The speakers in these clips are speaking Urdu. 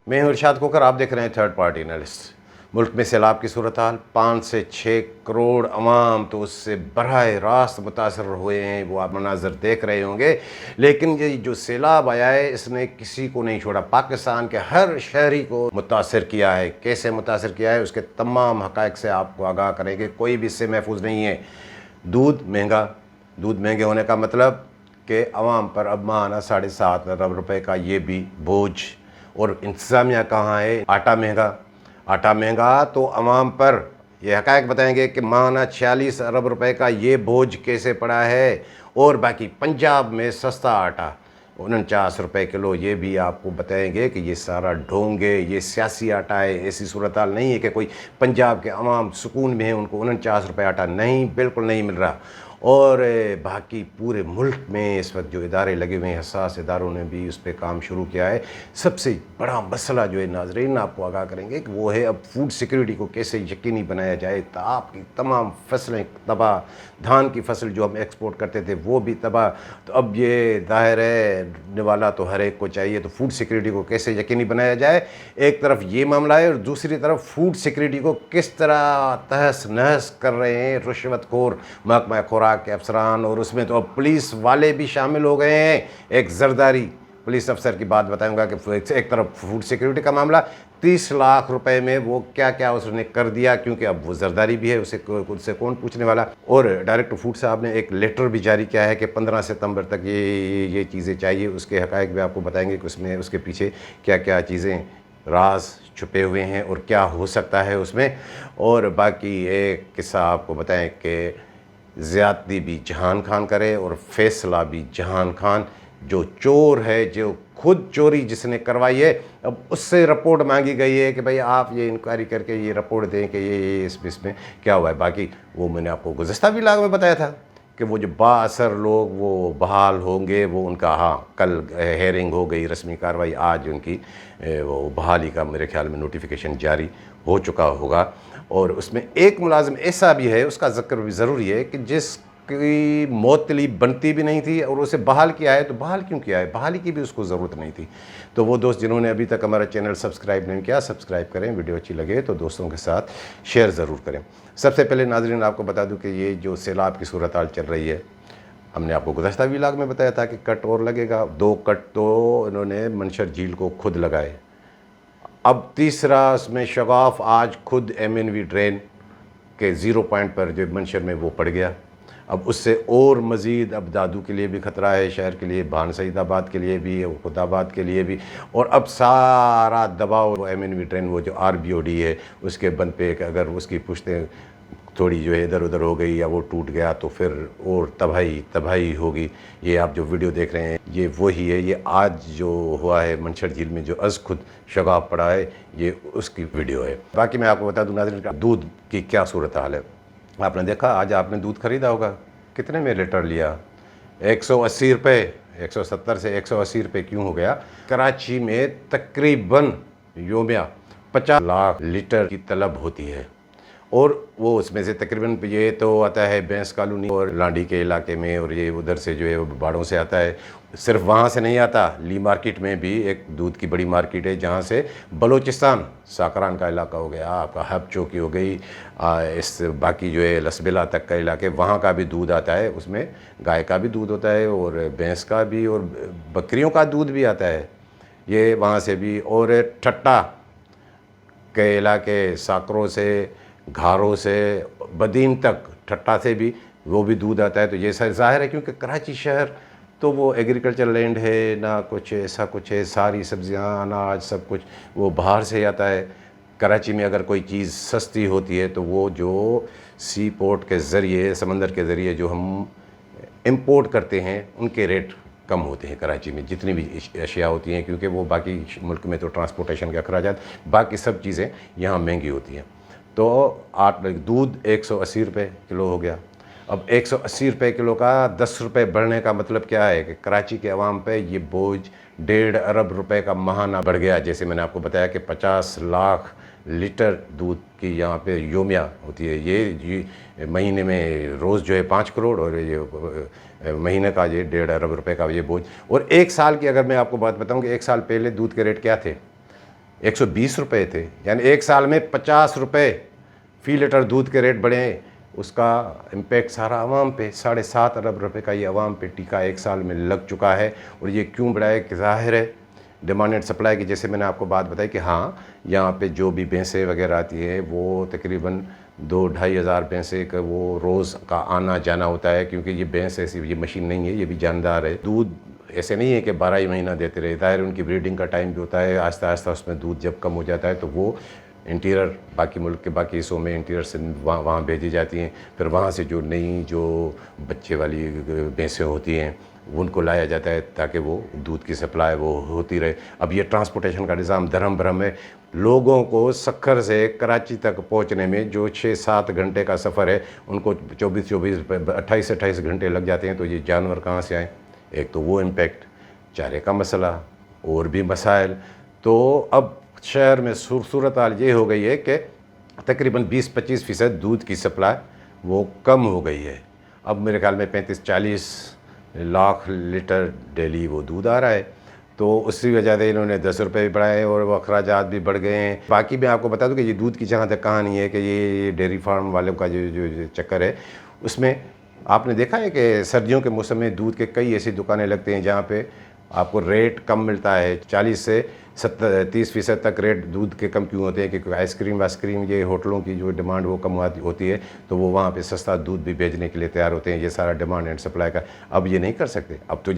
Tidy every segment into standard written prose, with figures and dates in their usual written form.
میں ہوں ارشاد کوکر، آپ دیکھ رہے ہیں تھرڈ پارٹی انالیسٹ۔ ملک میں سیلاب کی صورتحال، 5 سے 6 کروڑ عوام تو اس سے براہ راست متاثر ہوئے ہیں، وہ آپ مناظر دیکھ رہے ہوں گے۔ لیکن یہ جو سیلاب آیا ہے اس نے کسی کو نہیں چھوڑا، پاکستان کے ہر شہری کو متاثر کیا ہے۔ کیسے متاثر کیا ہے اس کے تمام حقائق سے آپ کو آگاہ کریں گے، کوئی بھی اس سے محفوظ نہیں ہے۔ دودھ مہنگا، دودھ مہنگے ہونے کا مطلب کہ عوام پر اب ماہانہ 7.5 ارب روپے کا یہ بھی بوجھ، اور انتظامیہ کہاں ہے۔ آٹا مہنگا تو عوام پر یہ حقائق بتائیں گے کہ ماہانہ 46 ارب روپے کا یہ بوجھ کیسے پڑا ہے۔ اور باقی پنجاب میں سستا آٹا 49 روپے کلو، یہ بھی آپ کو بتائیں گے کہ یہ سارا ڈھونگ ہے، یہ سیاسی آٹا ہے۔ ایسی صورتحال نہیں ہے کہ کوئی پنجاب کے عوام سکون میں ہیں، ان کو 49 روپے آٹا نہیں، بالکل نہیں مل رہا۔ اور باقی پورے ملک میں اس وقت جو ادارے لگے ہوئے ہیں، حساس اداروں نے بھی اس پہ کام شروع کیا ہے۔ سب سے بڑا مسئلہ جو ہے ناظرین آپ کو آگاہ کریں گے کہ وہ ہے اب فوڈ سیکیورٹی کو کیسے یقینی بنایا جائے۔ آپ کی تمام فصلیں تباہ، دھان کی فصل جو ہم ایکسپورٹ کرتے تھے وہ بھی تباہ۔ تو اب یہ ظاہر ہے نوالا تو ہر ایک کو چاہیے، تو فوڈ سیکیورٹی کو کیسے یقینی بنایا جائے۔ ایک طرف یہ معاملہ ہے اور دوسری طرف فوڈ سیکیورٹی کو کس طرح تہس نہس کر رہے ہیں رشوت خور محکمہ خوراک کے افسران، اور اس میں تو اب پولیس والے بھی شامل ہو گئے ہیں۔ ایک زرداری پولیس افسر کی بات بتاؤں گا کہ ایک طرف فوڈ سیکیورٹی کا معاملہ، 30 لاکھ روپے میں وہ کیا کیا اس نے کر دیا، کیونکہ اب وہ زرداری بھی ہے، اسے خود سے کون پوچھنے والا۔ اور ڈائریکٹر فوڈ صاحب نے ایک لیٹر بھی جاری کیا ہے کہ 15 ستمبر تک یہ چیزیں چاہیے۔ اس کے حقائق بھی آپ کو بتائیں گے کہ اس میں اس کے پیچھے کیا کیا چیزیں راز چھپے ہوئے ہیں اور کیا ہو سکتا ہے اس میں۔ اور باقی ایک قصہ آپ کو بتائیں کہ زیادتی بھی جہان خان کرے اور فیصلہ بھی جہان خان۔ جو چور ہے، جو خود چوری جس نے کروائی ہے، اب اس سے رپورٹ مانگی گئی ہے کہ بھئی آپ یہ انکوائری کر کے یہ رپورٹ دیں کہ یہ اس میں کیا ہوا ہے۔ باقی وہ میں نے آپ کو گزشتہ ولاگ میں بتایا تھا کہ وہ جو با اثر لوگ وہ بحال ہوں گے، وہ ان کا کل ہیئرنگ ہو گئی، رسمی کارروائی، آج ان کی وہ بحالی کا میرے خیال میں نوٹیفیکیشن جاری ہو چکا ہوگا۔ اور اس میں ایک ملازم ایسا بھی ہے، اس کا ذکر بھی ضروری ہے، کہ جس کی معطلی بنتی بھی نہیں تھی اور اسے بحال کیا ہے۔ تو بحال کیوں کیا ہے؟ بحالی کی بھی اس کو ضرورت نہیں تھی۔ تو وہ دوست جنہوں نے ابھی تک ہمارا چینل سبسکرائب نہیں کیا، سبسکرائب کریں، ویڈیو اچھی لگے تو دوستوں کے ساتھ شیئر ضرور کریں۔ سب سے پہلے ناظرین آپ کو بتا دوں کہ یہ جو سیلاب کی صورتحال چل رہی ہے، ہم نے آپ کو گزشتہ ولاگ میں بتایا تھا کہ کٹ اور لگے گا۔ 2 کٹ تو انہوں نے منشر جھیل کو خود لگائے، اب تیسرا اس میں شگاف آج خود MNV ڈرین کے 0 پوائنٹ پر جو منشر میں وہ پڑ گیا۔ اب اس سے اور مزید اب دادو کے لیے بھی خطرہ ہے، شہر کے لیے، بھان سعید آباد کے لیے بھی، خود آباد کے لیے بھی۔ اور اب سارا دباؤ MNV ٹرین وہ جو RBOD ہے اس کے بند پہ، کہ اگر اس کی پشتیں تھوڑی جو ہے ادھر ادھر ہو گئی یا وہ ٹوٹ گیا تو پھر اور تباہی ہوگی۔ یہ آپ جو ویڈیو دیکھ رہے ہیں یہ وہی ہے، یہ آج جو ہوا ہے منشر جھیل میں جو از خود شگاف پڑا ہے، یہ اس کی ویڈیو ہے۔ باقی میں آپ کو بتا دوں ناظرین کا دودھ کی کیا صورتحال ہے۔ آپ نے دیکھا آج آپ نے دودھ خریدا ہوگا، کتنے میں لیٹر لیا؟ 180 روپے، 170 سے 180 روپے کیوں ہو گیا؟ کراچی میں تقریباً یومیہ 50 لاکھ لیٹر کی طلب ہوتی ہے، اور وہ اس میں سے تقریباً یہ تو آتا ہے بینس کالونی اور لانڈی کے علاقے میں، اور یہ ادھر سے جو ہے وہ باڑوں سے آتا ہے۔ صرف وہاں سے نہیں آتا، لی مارکیٹ میں بھی ایک دودھ کی بڑی مارکیٹ ہے جہاں سے بلوچستان، ساکران کا علاقہ ہو گیا، آپ کا ہب چوکی ہو گئی، اس باقی جو ہے لسبلا تک کا علاقے، وہاں کا بھی دودھ آتا ہے۔ اس میں گائے کا بھی دودھ ہوتا ہے اور بھینس کا بھی اور بکریوں کا دودھ بھی آتا ہے، یہ وہاں سے بھی۔ اور ٹھٹا کے علاقے، ساکروں سے، گھاروں سے، بدین تک، ٹھٹا سے بھی وہ بھی دودھ آتا ہے۔ تو یہ ظاہر ہے کیونکہ کراچی شہر تو وہ ایگریکلچر لینڈ ہے، نہ کچھ ایسا کچھ ہے، ساری سبزیاں، اناج، سب کچھ وہ باہر سے آتا ہے۔ کراچی میں اگر کوئی چیز سستی ہوتی ہے تو وہ جو سی پورٹ کے ذریعے، سمندر کے ذریعے جو ہم امپورٹ کرتے ہیں ان کے ریٹ کم ہوتے ہیں کراچی میں، جتنی بھی اشیاء ہوتی ہیں، کیونکہ وہ باقی ملک میں تو ٹرانسپورٹیشن کے اخراجات، باقی سب چیزیں یہاں مہنگی ہوتی ہیں۔ تو دودھ 180 روپے کلو ہو گیا۔ اب 180 روپے کلو کا 10 روپے بڑھنے کا مطلب کیا ہے کہ کراچی کے عوام پہ یہ بوجھ 1.5 ارب روپے کا ماہانہ بڑھ گیا۔ جیسے میں نے آپ کو بتایا کہ 50 لاکھ لیٹر دودھ کی یہاں پہ یومیہ ہوتی ہے. یہ مہینے میں روز جو ہے 5 کروڑ اور یہ مہینے کا یہ 1.5 ارب روپے کا یہ بوجھ. اور 1 سال کی اگر میں آپ کو بات بتاؤں کہ 1 سال پہلے دودھ کے ریٹ کیا تھے؟ 120 روپے تھے. یعنی 1 سال میں 50 روپے فی لیٹر دودھ کے ریٹ بڑھے ہیں. اس کا امپیکٹ سارا عوام پہ 7.5 ارب روپے کا یہ عوام پہ ٹیکہ 1 سال میں لگ چکا ہے. اور یہ کیوں بڑھا ہے کہ ظاہر ہے ڈیمانڈ اینڈ سپلائی کی. جیسے میں نے آپ کو بات بتائی کہ ہاں یہاں پہ جو بھی بھینسیں وغیرہ آتی ہیں وہ تقریباً 2-2.5 ہزار بھینسیں کا وہ روز کا آنا جانا ہوتا ہے, کیونکہ یہ بھینس ایسی یہ مشین نہیں ہے, یہ بھی جاندار ہے. دودھ ایسے نہیں ہے کہ 12 ہی مہینہ دیتے رہے, ظاہر ان کی بریڈنگ کا ٹائم بھی ہوتا ہے. آہستہ آہستہ اس میں دودھ جب کم ہو جاتا ہے تو وہ انٹیریئر باقی ملک کے باقی حصوں میں انٹیریئر سے وہاں بھیجی جاتی ہیں. پھر وہاں سے جو نئی جو بچے والی بھینسیں ہوتی ہیں ان کو لایا جاتا ہے تاکہ وہ دودھ کی سپلائی وہ ہوتی رہے. اب یہ ٹرانسپورٹیشن کا نظام دھرم بھرم ہے. لوگوں کو سکھر سے کراچی تک پہنچنے میں جو 6-7 گھنٹے کا سفر ہے ان کو 28 گھنٹے لگ جاتے ہیں. تو یہ جانور کہاں سے آئیں؟ ایک تو وہ امپیکٹ, چارے کا مسئلہ اور بھی مسائل. تو اب شہر میں صورتحال یہ ہو گئی ہے کہ تقریباً 20-25% دودھ کی سپلائی وہ کم ہو گئی ہے. اب میرے خیال میں 35-40 لاکھ لیٹر ڈیلی وہ دودھ آ رہا ہے. تو اسی وجہ سے انہوں نے 10 روپے بھی بڑھائے اور وہ اخراجات بھی بڑھ گئے ہیں. باقی میں آپ کو بتا دوں کہ یہ دودھ کی جہاں تک کہانی ہے کہ یہ ڈیری فارم والوں کا جو چکر ہے, اس میں آپ نے دیکھا ہے کہ سردیوں کے موسم میں دودھ کے کئی ایسی دکانیں لگتے ہیں جہاں پہ آپ کو ریٹ کم ملتا ہے. 40 سے 30% تک ریٹ دودھ کے کم کیوں ہوتے ہیں؟ کیونکہ آئس کریم یہ ہوٹلوں کی جو ڈیمانڈ وہ کم ہوتی ہے تو وہ وہاں پہ سستا دودھ بھی بھیجنے کے لیے تیار ہوتے ہیں. یہ سارا ڈیمانڈ اینڈ سپلائی کا. اب یہ نہیں کر سکتے. اب تو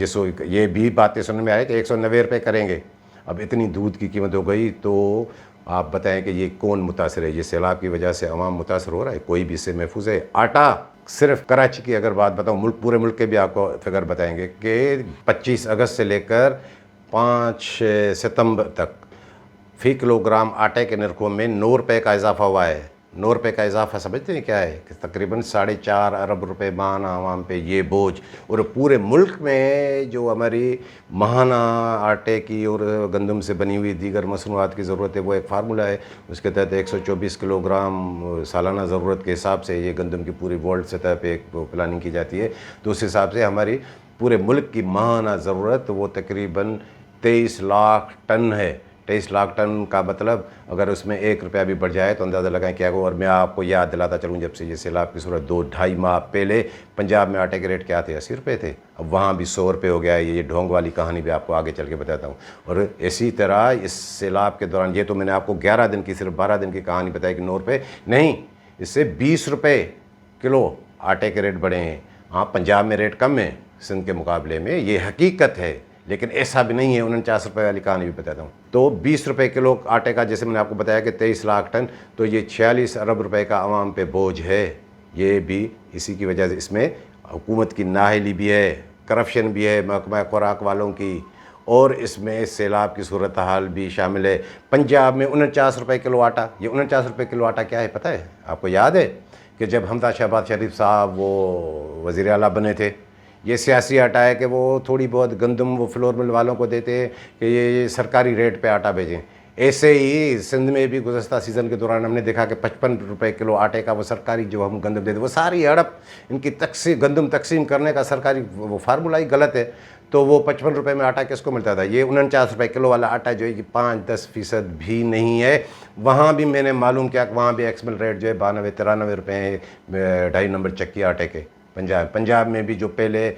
یہ بھی باتیں سننے میں آئے کہ 190 روپے کریں گے. اب اتنی دودھ کی قیمت ہو گئی تو آپ بتائیں کہ یہ کون متاثر ہے؟ یہ سیلاب کی وجہ سے عوام متاثر ہو رہا ہے؟ کوئی بھی اس سے محفوظ ہے؟ آٹا صرف کراچی کی اگر بات بتاؤں, پورے ملک کے بھی آپ کو فگر بتائیں گے کہ 25 اگست سے لے کر 5 ستمبر تک فی کلو گرام آٹے کے نرخوں میں 9 روپے کا اضافہ ہوا ہے. 9 روپے کا اضافہ سمجھتے ہیں کیا ہے؟ کہ تقریباً 4.5 ارب روپے ماہانہ عوام پہ یہ بوجھ. اور پورے ملک میں جو ہماری ماہانہ آٹے کی اور گندم سے بنی ہوئی دیگر مصنوعات کی ضرورت ہے وہ ایک فارمولہ ہے. اس کے تحت 124 کلو گرام سالانہ ضرورت کے حساب سے یہ گندم کی پوری ورلڈ سطح پہ ایک پلاننگ کی جاتی ہے. تو اس حساب سے ہماری پورے ملک کی ماہانہ ضرورت وہ تقریباً 23 لاکھ ٹن ہے. 23 لاکھ ٹن کا مطلب اگر اس میں 1 روپیہ بھی بڑھ جائے تو اندازہ لگائیں کیا ہو. اور میں آپ کو یاد دلاتا چلوں, جب سے یہ سیلاب کی صورت 2-2.5 ماہ پہلے پنجاب میں آٹے کے ریٹ کیا تھے؟ 80 روپے تھے. اب وہاں بھی 100 روپے ہو گیا ہے. یہ ڈھونگ والی کہانی بھی آپ کو آگے چل کے بتاتا ہوں. اور اسی طرح اس سیلاب کے دوران یہ تو میں نے آپ کو 11 دن کی صرف 12 دن کی کہانی بتائی کہ 9 روپے نہیں, اس سے 20 روپے کلو آٹے کے ریٹ بڑھے ہیں. ہاں پنجاب میں ریٹ کم ہے سندھ کے مقابلے میں, یہ حقیقت ہے, لیکن ایسا بھی نہیں ہے. 49 روپے والی کہانی بھی بتاتا ہوں. تو 20 روپے کلو آٹے کا, جیسے میں نے آپ کو بتایا کہ 23 لاکھ ٹن, تو یہ 46 ارب روپے کا عوام پہ بوجھ ہے. یہ بھی اسی کی وجہ سے اس میں حکومت کی نااہلی بھی ہے, کرپشن بھی ہے محکمہ خوراک والوں کی, اور اس میں سیلاب کی صورتحال بھی شامل ہے. پنجاب میں 49 روپے کلو آٹا. یہ 49 روپے کلو آٹا کیا ہے پتہ ہے آپ کو؟ یاد ہے کہ جب حمزہ شہباز شریف صاحب وہ وزیر اعلیٰ بنے تھے, یہ سیاسی آٹا ہے کہ وہ تھوڑی بہت گندم وہ فلور مل والوں کو دیتے ہیں کہ یہ سرکاری ریٹ پہ آٹا بھیجیں. ایسے ہی سندھ میں بھی گزشتہ سیزن کے دوران ہم نے دیکھا کہ 55 روپے کلو آٹے کا وہ سرکاری جو ہم گندم دیتے, وہ ساری ہڑپ ان کی گندم تقسیم کرنے کا سرکاری وہ فارمولہ ہی غلط ہے. تو وہ 55 روپے میں آٹا کس کو ملتا تھا؟ یہ 49 روپے کلو والا آٹا جو ہے کہ 5-10% بھی نہیں ہے. وہاں بھی میں نے معلوم کیا کہ وہاں بھی ایکسمل ریٹ جو ہے 92-93 روپے ہیں 2.5 نمبر چکی آٹے کے. پنجاب میں بھی جو پہلے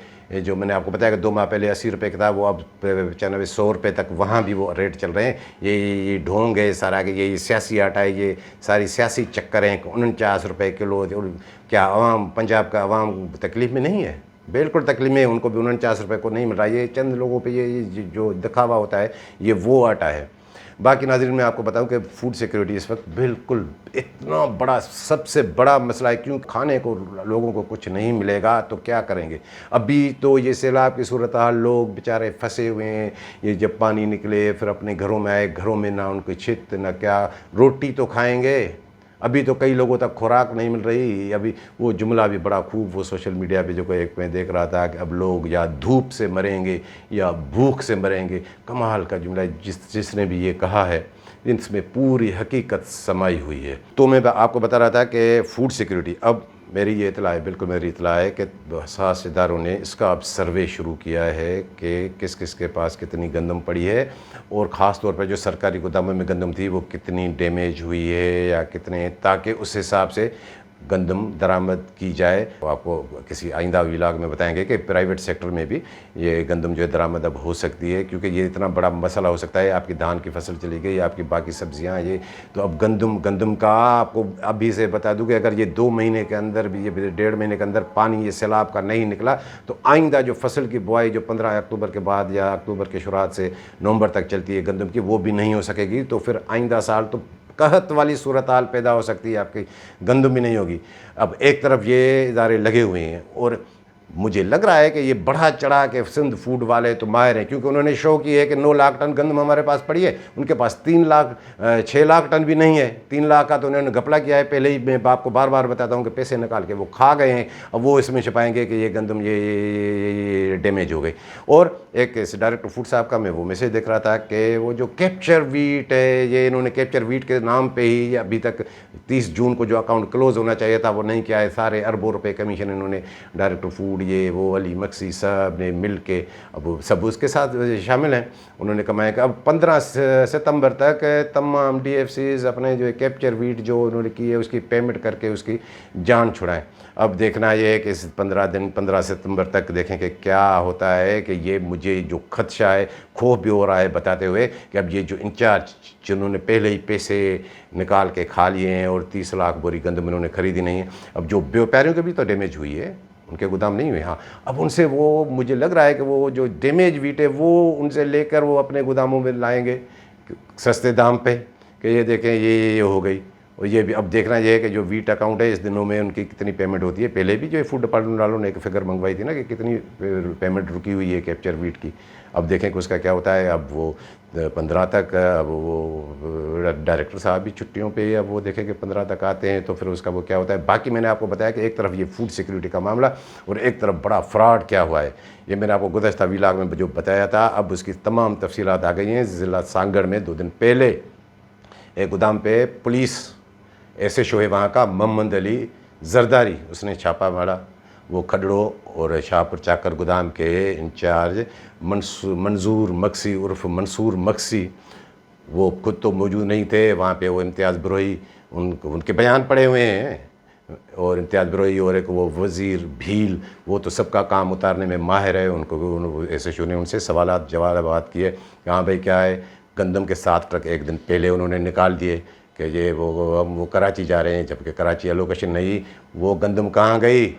جو میں نے آپ کو بتایا کہ 2 ماہ پہلے 80 روپے کا تھا, وہ اب 95-100 روپے تک وہاں بھی وہ ریٹ چل رہے ہیں. یہ ڈھونگ ہے سارا کہ یہ سیاسی آٹا ہے, یہ ساری سیاسی چکر ہیں. 49 روپے کلو کیا عوام, پنجاب کا عوام تکلیف میں نہیں ہے؟ بالکل تکلیف میں. ان کو بھی 49 روپے کو نہیں مل رہا. یہ چند لوگوں پہ یہ جو دکھاوا ہوتا ہے یہ وہ آٹا ہے. باقی ناظرین میں آپ کو بتاؤں کہ فوڈ سیکیورٹی اس وقت بالکل اتنا بڑا سب سے بڑا مسئلہ ہے. کیوں کھانے کو لوگوں کو کچھ نہیں ملے گا تو کیا کریں گے؟ ابھی تو یہ سیلاب کی صورتحال لوگ بیچارے پھنسے ہوئے ہیں. یہ جب پانی نکلے پھر اپنے گھروں میں آئے, گھروں میں نہ ان کی چھت نہ کیا, روٹی تو کھائیں گے. ابھی تو کئی لوگوں تک خوراک نہیں مل رہی. ابھی وہ جملہ بھی بڑا خوب وہ سوشل میڈیا پہ جو کوئی ایک میں دیکھ رہا تھا کہ اب لوگ یا دھوپ سے مریں گے یا بھوک سے مریں گے. کمال کا جملہ ہے. جس نے بھی یہ کہا ہے اس میں پوری حقیقت سمائی ہوئی ہے۔ تو میں آپ کو بتا رہا تھا کہ فوڈ سیکیورٹی، اب میری یہ اطلاع ہے، بالکل میری اطلاع ہے کہ حساس اداروں نے اس کا اب سروے شروع کیا ہے کہ کس کس کے پاس کتنی گندم پڑی ہے، اور خاص طور پر جو سرکاری گوداموں میں گندم تھی وہ کتنی ڈیمیج ہوئی ہے یا کتنے، تاکہ اس حساب سے گندم درآمد کی جائے۔ آپ کو کسی آئندہ ولاگ میں بتائیں گے کہ پرائیویٹ سیکٹر میں بھی یہ گندم جو ہے درآمد اب ہو سکتی ہے، کیونکہ یہ اتنا بڑا مسئلہ ہو سکتا ہے۔ آپ کی دھان کی فصل چلی گئی، آپ کی باقی سبزیاں، یہ تو اب گندم کا آپ کو ابھی سے بتا دوں کہ اگر یہ 2 مہینے کے اندر بھی، یہ 1.5 مہینے کے اندر پانی یہ سیلاب کا نہیں نکلا تو آئندہ جو فصل کی بوائی جو 15 اکتوبر کے بعد یا اکتوبر کے شروعات سے نومبر تک چلتی ہے گندم کی، وہ بھی نہیں ہو سکے گی۔ تو پھر آئندہ سال تو قحط والی صورتحال پیدا ہو سکتی ہے، آپ کی گندم بھی نہیں ہوگی۔ اب ایک طرف یہ ادارے لگے ہوئے ہیں، اور مجھے لگ رہا ہے کہ یہ بڑھا چڑھا کے سندھ فوڈ والے تو ماہر ہیں، کیونکہ انہوں نے شو کی ہے کہ 9 لاکھ ٹن گندم ہمارے پاس پڑی ہے، ان کے پاس 6 لاکھ ٹن بھی نہیں ہے۔ 3 لاکھ کا تو انہوں نے گھپلا کیا ہے، پہلے ہی میں آپ کو بار بار بتاتا ہوں کہ پیسے نکال کے وہ کھا گئے ہیں۔ اب وہ اس میں چھپائیں گے کہ یہ گندم یہ ڈیمیج ہو گئی۔ اور ایک ڈائریکٹر فوڈ صاحب کا میں وہ میسیج دیکھ رہا تھا کہ وہ جو کیپچر ویٹ ہے، یہ انہوں نے کیپچر ویٹ کے نام پہ ہی ابھی تک 30 جون کو جو اکاؤنٹ کلوز ہونا چاہیے تھا وہ نہیں کیا ہے۔ سارے اربوں روپے کمیشن انہوں نے ڈائریکٹر فوڈ، یہ وہ علی مکسی صاحب نے مل کے، اب سب اس کے ساتھ شامل ہیں، انہوں نے کمایا کہ اب 15 ستمبر تک تمام ڈی ایف سیز اپنے جو کیپچر ویٹ جو انہوں نے کی ہے اس کی پیمنٹ کر کے اس کی جان چھڑائیں۔ اب دیکھنا یہ ہے کہ اس 15 ستمبر تک دیکھیں کہ کیا ہوتا ہے، کہ یہ مجھے جو خدشہ ہے، خوف بھی ہو رہا ہے بتاتے ہوئے کہ اب یہ جو انچارج جنہوں نے پہلے ہی پیسے نکال کے کھا لیے ہیں اور 30 لاکھ بوری گندم انہوں نے خریدی نہیں ہے، اب جو بیوپاریوں کے بھی تو ڈیمیج ہوئی ہے، ان کے گودام نہیں ہوئے، ہاں اب ان سے وہ مجھے لگ رہا ہے کہ وہ جو ڈیمیج ویٹ ہے وہ ان سے لے کر وہ اپنے گوداموں میں لائیں گے سستے دام پہ، کہ یہ دیکھیں یہ ہو گئی۔ اور یہ بھی اب دیکھنا یہ ہے کہ جو ویٹ اکاؤنٹ ہے اس دنوں میں ان کی کتنی پیمنٹ ہوتی ہے۔ پہلے بھی جو فوڈ ڈپارٹمنٹ والوں نے ایک فگر منگوائی تھی نا کہ کتنی پیمنٹ رکی ہوئی ہے کیپچر ویٹ کی، اب دیکھیں کہ اس کا کیا ہوتا ہے۔ اب وہ 15 تک، اب وہ ڈائریکٹر صاحب بھی چھٹیوں پہ، اب وہ دیکھیں کہ 15 تک آتے ہیں تو پھر اس کا وہ کیا ہوتا ہے۔ باقی میں نے آپ کو بتایا کہ ایک طرف یہ فوڈ سیکیورٹی کا معاملہ اور ایک طرف بڑا فراڈ کیا ہوا ہے، یہ میں نے آپ کو گزشتہ ویلاگ میں جو بتایا تھا۔ اب اس کی تمام تفصیلات آ گئی ہیں۔ ضلع سانگڑ میں 2 دن پہلے ایک گودام پہ پولیس ایس ایچ او ہے وہاں کا محمد علی زرداری، اس نے چھاپا مارا۔ وہ کھڈڑوں اور شاہپور چاکر گودام کے انچارج منظور مکسی عرف منصور مکسی، وہ خود تو موجود نہیں تھے وہاں پہ، وہ امتیاز بروئی ان کے بیان پڑے ہوئے ہیں، اور امتیاز بروئی اور ایک وہ وزیر بھیل، وہ تو سب کا کام اتارنے میں ماہر ہے۔ ان کو ایس ایچ او نے ان سے سوالات جوابات کیے کہ ہاں بھائی کیا ہے، گندم کے 7 ٹرک ایک دن پہلے انہوں نے نکال دیے کہ یہ وہ کراچی جا رہے ہیں، جبکہ کراچی الوکیشن نہیں۔ وہ گندم کہاں گئی؟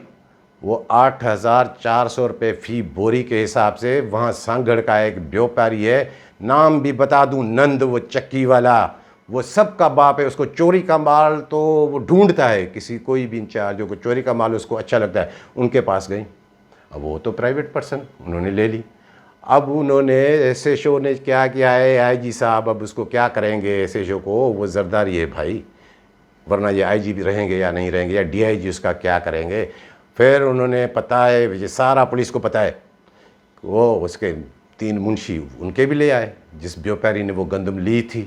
وہ 8,400 روپے فی بوری کے حساب سے وہاں سانگڑ کا ایک بیوپاری ہے، نام بھی بتا دوں، نند، وہ چکی والا، وہ سب کا باپ ہے۔ اس کو چوری کا مال تو وہ ڈھونڈتا ہے، کسی کوئی بھی انچارج کو چوری کا مال اس کو اچھا لگتا ہے، ان کے پاس گئی۔ اب وہ تو پرائیویٹ پرسن، انہوں نے لے لی۔ اب انہوں نے ایس ایچ او نے کیا کیا ہے، آئی جی صاحب اب اس کو کیا کریں گے، ایس ایچ او کو وہ زرداری ہے بھائی، ورنہ یہ آئی جی بھی رہیں گے یا نہیں رہیں گے، یا ڈی آئی جی اس کا کیا کریں گے۔ پھر انہوں نے پتہ ہے، یہ سارا پولیس کو پتہ ہے، وہ اس کے 3 منشی ان کے بھی لے آئے، جس بیوپاری نے وہ گندم لی تھی۔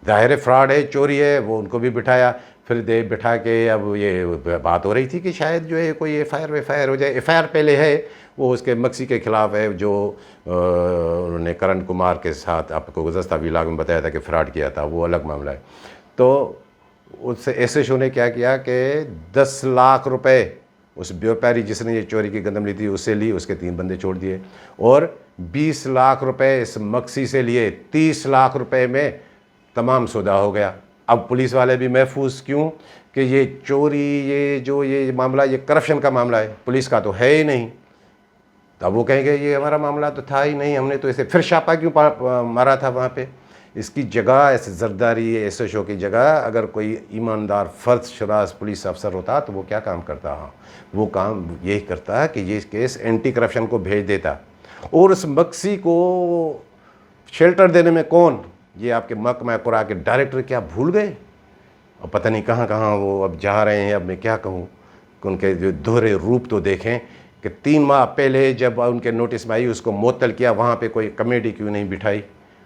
ظاہر فراڈ ہے، چوری ہے، وہ ان کو بھی بٹھایا۔ پھر بٹھا کے اب یہ بات ہو رہی تھی کہ شاید جو ہے کوئی ایف آئی آر ہو جائے۔ ایف آئی آر پہلے ہے، وہ اس کے مکسی کے خلاف ہے، جو انہوں نے کرن کمار کے ساتھ آپ کو گزشتہ ویلاگ میں بتایا تھا کہ فراڈ کیا تھا، وہ الگ معاملہ ہے۔ تو اس سے ایس ایچ او نے کیا کیا کہ 10 لاکھ روپے اس بیوپاری جس نے یہ چوری کی گندم لی تھی اس سے لی، اس کے 3 بندے چھوڑ دیے، اور 20 لاکھ روپے اس مکسی سے لیے۔ 30 لاکھ روپے میں تمام سودا ہو گیا۔ اب پولیس والے بھی محفوظ، کیوں کہ یہ چوری، یہ معاملہ، یہ کرپشن کا معاملہ ہے، پولیس کا تو ہے ہی نہیں۔ اب وہ کہیں گے یہ ہمارا معاملہ تو تھا ہی نہیں، ہم نے تو اسے پھر چھاپا کیوں مارا تھا وہاں پہ۔ اس کی جگہ، ایسے زرداری ایس ایچ او کی جگہ اگر کوئی ایماندار فرد شناس پولیس افسر ہوتا تو وہ کیا کام کرتا؟ ہاں، وہ کام یہی کرتا کہ یہ کیس اینٹی کرپشن کو بھیج دیتا، اور اس مکسی کو شیلٹر دینے میں کون؟ یہ آپ کے محکمہ قرا کے ڈائریکٹر کیا بھول گئے؟ اور پتہ نہیں کہاں کہاں وہ اب جا رہے ہیں۔ اب میں کیا کہوں کہ ان کے جو دوہرے روپ تو دیکھیں کہ 3 ماہ پہلے جب ان کے نوٹس میں آئی اس کو معطل کیا، وہاں پہ کوئی کمیٹی کیوں نہیں بٹھائی؟